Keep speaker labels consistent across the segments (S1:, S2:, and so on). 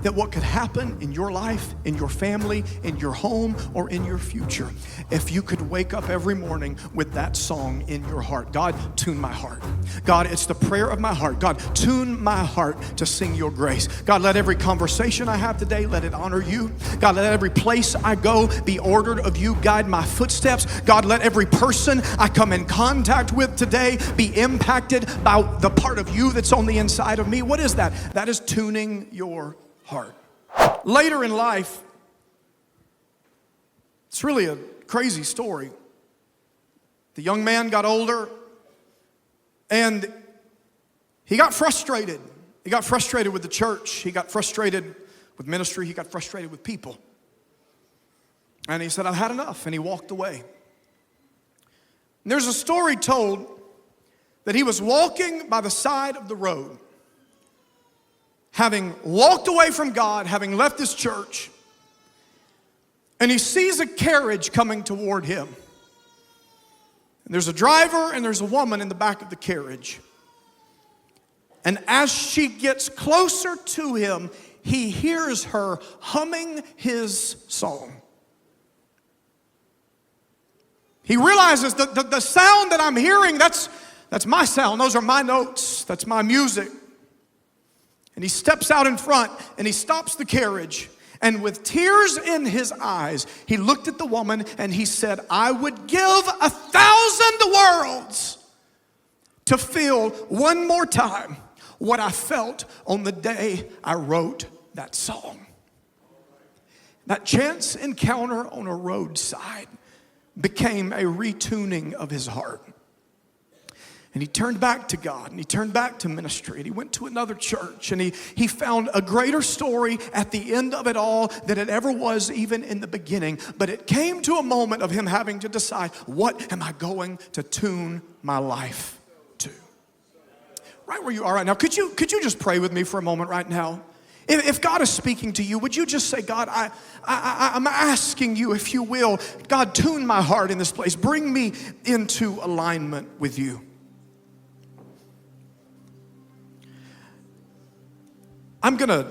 S1: that what could happen in your life, in your family, in your home, or in your future, if you could wake up every morning with that song in your heart. God, tune my heart. God, it's the prayer of my heart. God, tune my heart to sing your grace. God, let every conversation I have today, let it honor you. God, let every place I go be ordered of you. Guide my footsteps. God, let every person I come in contact with today be impacted by the part of you that's on the inside of me. What is that? That is tuning your heart. Later in life, it's really a crazy story. The young man got older and he got frustrated. He got frustrated with the church. He got frustrated with ministry. He got frustrated with people. And he said, I've had enough. And he walked away. And there's a story told that he was walking by the side of the road, having walked away from God, having left his church, and he sees a carriage coming toward him. And there's a driver and there's a woman in the back of the carriage. And as she gets closer to him, he hears her humming his song. He realizes that the sound that I'm hearing, that's my sound. Those are my notes. That's my music. And he steps out in front and he stops the carriage. And with tears in his eyes, he looked at the woman and he said, I would give 1,000 worlds to feel one more time what I felt on the day I wrote that song. That chance encounter on a roadside became a retuning of his heart. And he turned back to God, and he turned back to ministry, and he went to another church, and he found a greater story at the end of it all than it ever was even in the beginning. But it came to a moment of him having to decide, what am I going to tune my life to? Right where you are right now, could you just pray with me for a moment right now? If God is speaking to you, would you just say, God, I'm asking you, if you will, God, tune my heart in this place. Bring me into alignment with you. I'm going to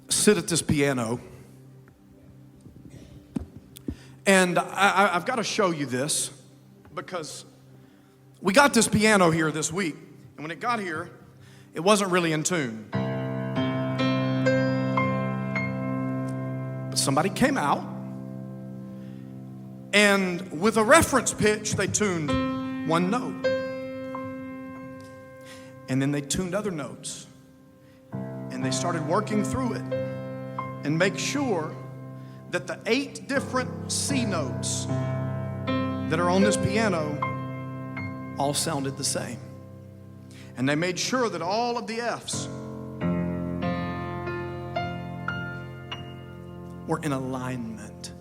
S1: sit at this piano, and I've got to show you this because we got this piano here this week, and when it got here, it wasn't really in tune. But somebody came out, and with a reference pitch, they tuned one note, and then they tuned other notes. And they started working through it and make sure that the 8 different C notes that are on this piano all sounded the same. And they made sure that all of the F's were in alignment.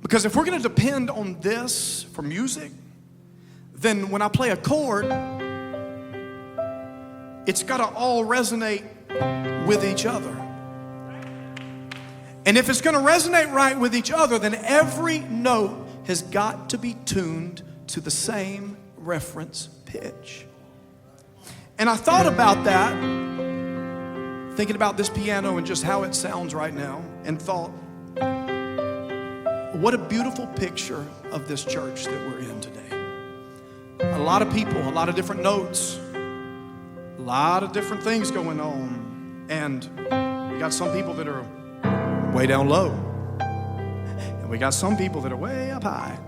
S1: Because if we're going to depend on this for music, then when I play a chord, it's got to all resonate with each other. And if it's going to resonate right with each other, then every note has got to be tuned to the same reference pitch. And I thought about that, thinking about this piano and just how it sounds right now, and thought, what a beautiful picture of this church that we're in today. A lot of people, a lot of different notes, a lot of different things going on. And we got some people that are way down low. And we got some people that are way up high.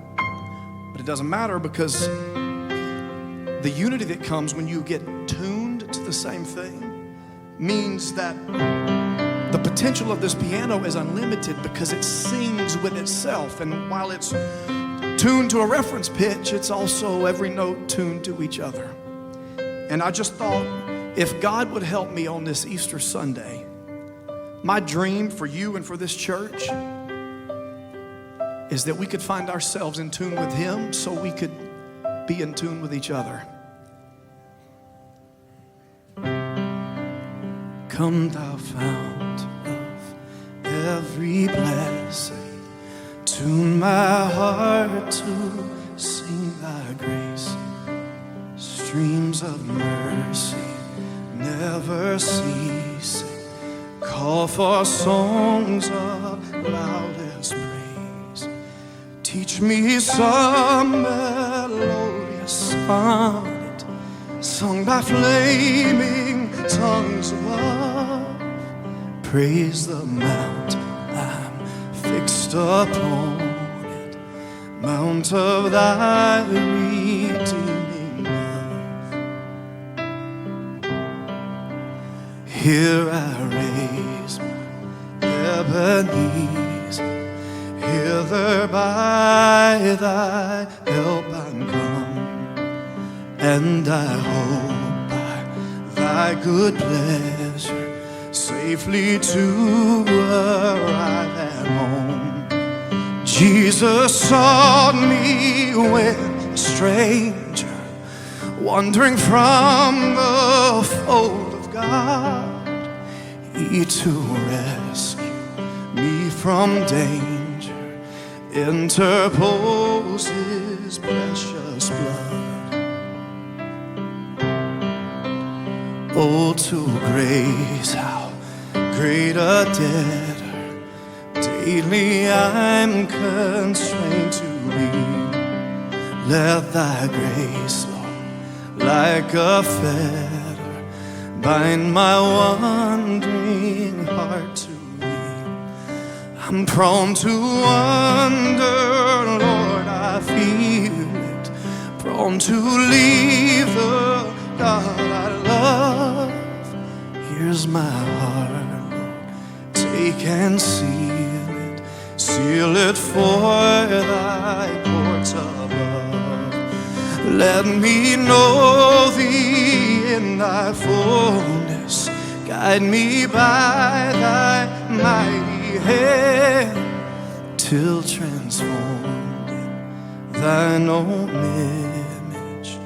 S1: But it doesn't matter, because the unity that comes when you get tuned to the same thing means that the potential of this piano is unlimited, because it sings with itself. And while it's tuned to a reference pitch, it's also every note tuned to each other. And I just thought, if God would help me on this Easter Sunday, my dream for you and for this church is that we could find ourselves in tune with Him so we could be in tune with each other. Come thou fount of every blessing, tune my heart to sing thy grace. Streams of mercy never ceasing, call for songs of loudest praise. Teach me some melodious sonnet, sung by flaming tongues above. Praise the mount I'm fixed upon it, mount of thy redeeming love. Here I raise my Ebenezer, hither by thy help I'm come, and I hope by thy good pleasure safely to arrive at home. Jesus sought me when a stranger, wandering from the fold of God. He to rescue me from danger interpose his precious blood. Oh, to grace, how great a debtor daily I'm constrained to be. Let thy grace, Lord, like a fetter, bind my wandering heart to thee. I'm prone to wander, Lord, I feel it, prone to leave the God I love. Here's my heart, Lord, take and seal it for thy courts above. Let me know thee in thy fullness, guide me by thy mighty hand, till transformed in thine own image,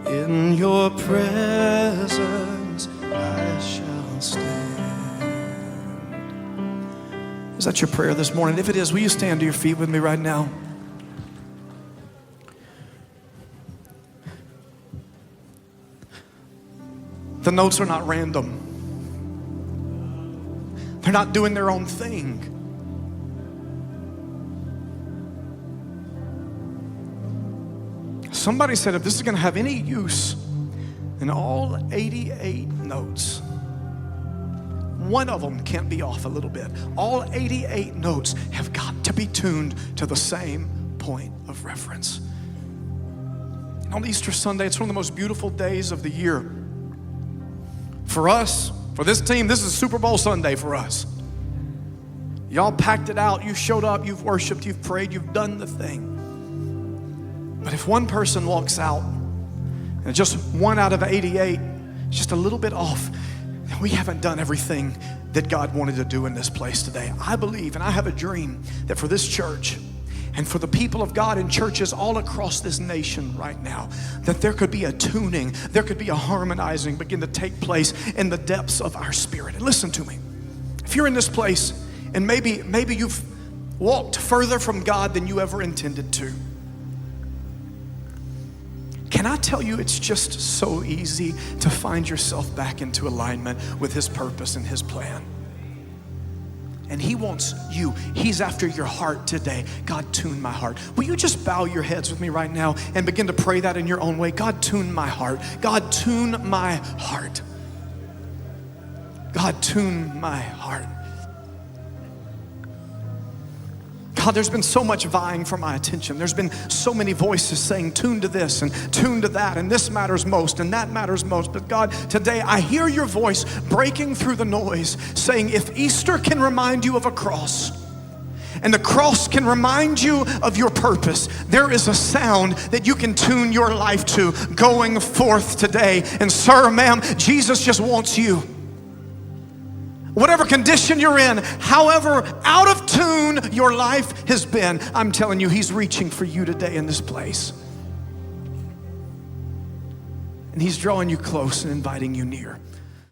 S1: in your presence I shall stand. Is that your prayer this morning? If it is, will you stand to your feet with me right now? The notes are not random. They're not doing their own thing. Somebody said if this is going to have any use, in all 88 notes, one of them can't be off a little bit. All 88 notes have got to be tuned to the same point of reference. And on Easter Sunday, it's one of the most beautiful days of the year. For us, for this team, this is Super Bowl Sunday for us. Y'all packed it out, you showed up, you've worshiped, you've prayed, you've done the thing. But if one person walks out, and just one out of 88, just a little bit off, then we haven't done everything that God wanted to do in this place today. I believe, and I have a dream, that for this church, and for the people of God in churches all across this nation right now, that there could be a tuning, there could be a harmonizing begin to take place in the depths of our spirit. And listen to me, if you're in this place and maybe you've walked further from God than you ever intended to, can I tell you it's just so easy to find yourself back into alignment with His purpose and His plan. And He wants you. He's after your heart today. God, tune my heart. Will you just bow your heads with me right now and begin to pray that in your own way? God, tune my heart. God, tune my heart. God, tune my heart. God, there's been so much vying for my attention. There's been so many voices saying, tune to this and tune to that, and this matters most and that matters most. But God, today I hear your voice breaking through the noise saying, if Easter can remind you of a cross, and the cross can remind you of your purpose, there is a sound that you can tune your life to going forth today. And sir, ma'am, Jesus just wants you. Whatever condition you're in, however out of tune your life has been, I'm telling you, He's reaching for you today in this place. And He's drawing you close and inviting you near.